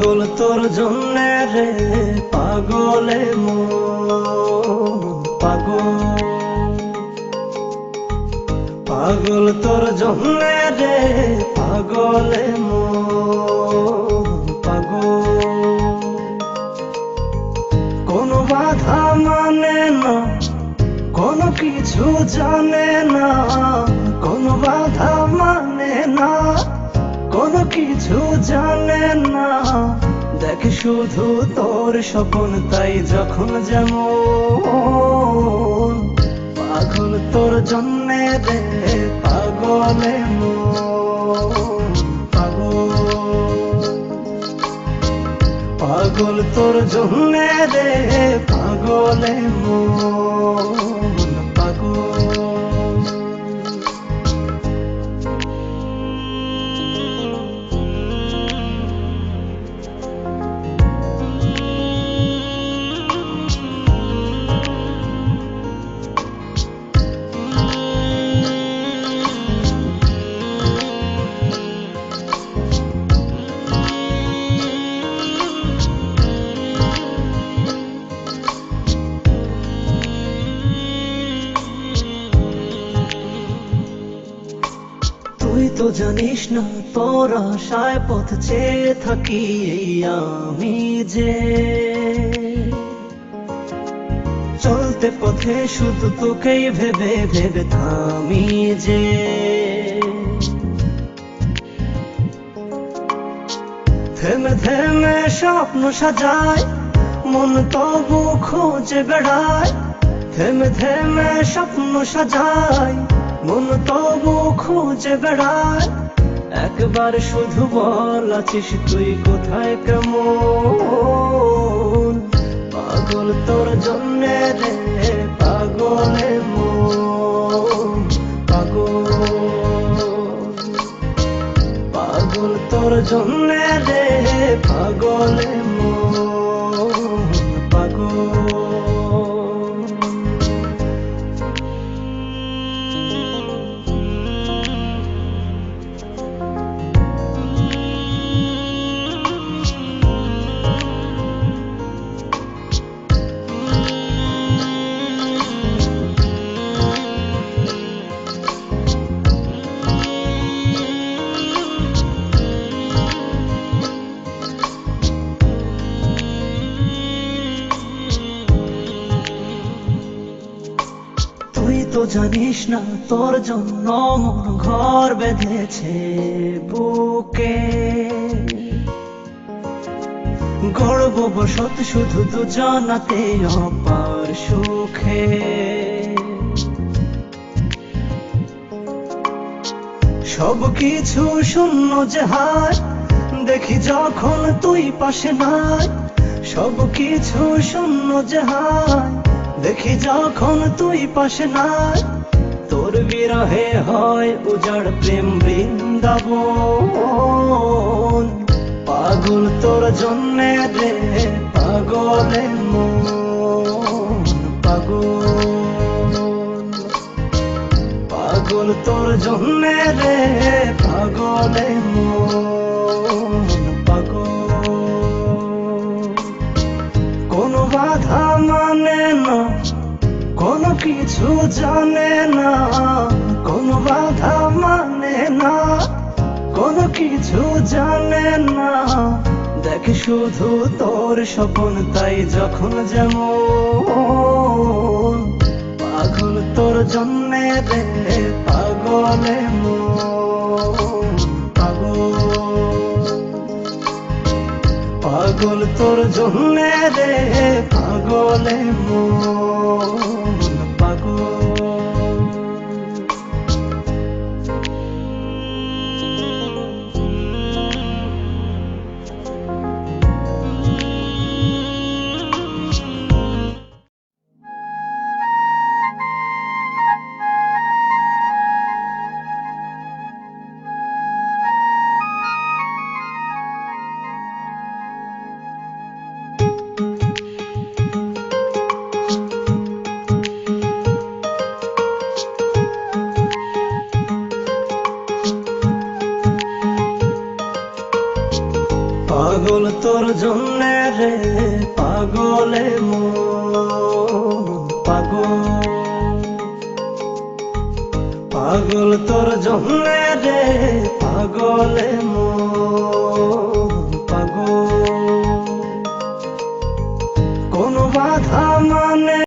পাগল তোর জন্যে রে পাগলে মন পাগল পাগল তোর জন্যে রে পাগলে মন পাগল কোনো বাধা মানে না কোনো কিছু জানে না কোনো বাধা মানে না কোনো কিছু জানে না দেখ শুধু তোর স্বপ্ন তাই যখন যেমন পাগল তোর জন্যে রে পাগলে মন পাগল পাগল তোর জন্যে রে পাগলে মন পাগল তুই তো জানিস না তোর আশায় পথ চেয়ে থাকি এই আমি যে চলতে পথে শুধু তোকেই ভেবে ভেবে থামি যে থেমে থেমে স্বপ্ন সাজায় মন তবু খোঁজে বেড়ায় থেমে থেমে স্বপ্ন সাজায় মন তবু খুঁজে বেড়ায় একবার শুধু বল আছিস তুই কোথায় কেমন পাগল তোর জন্যে রে পাগলে মন পাগল পাগল তোর জন্যে রে পাগলে মন পাগল তুই তো জানিস না তোর জন্য মন ঘর বেঁধেছে বুকে গর্ব বসত শুধু দুজনাতে অপার সুখে সব কিছু শূন্য যে হায় দেখি যখন তুই পাশে নাই সব কিছু শূন্য যে হায় দেখি যখন তুই পাশে নাই তোর বিরহে হয় উজাড় প্রেম বৃন্দাবন পাগল তোর জন্যে রে পাগলে মন পাগল পাগল তোর জন্যে রে পাগলে মন পাগল কোনো বাধা মানে না কোনো কিছু জানে না কোনো বাধা মানে না কোনো কিছু জানে না দেখ শুধু তোর স্বপ্ন তাই যখন যেমন পাগল তোর জন্যে রে পাগলে মন পাগল পাগল তোর জন্যে রে পাগলে মন পাগল পাগল তোর জন্যে রে পাগলে মন পাগল পাগল তোর জন্যে রে পাগলে মন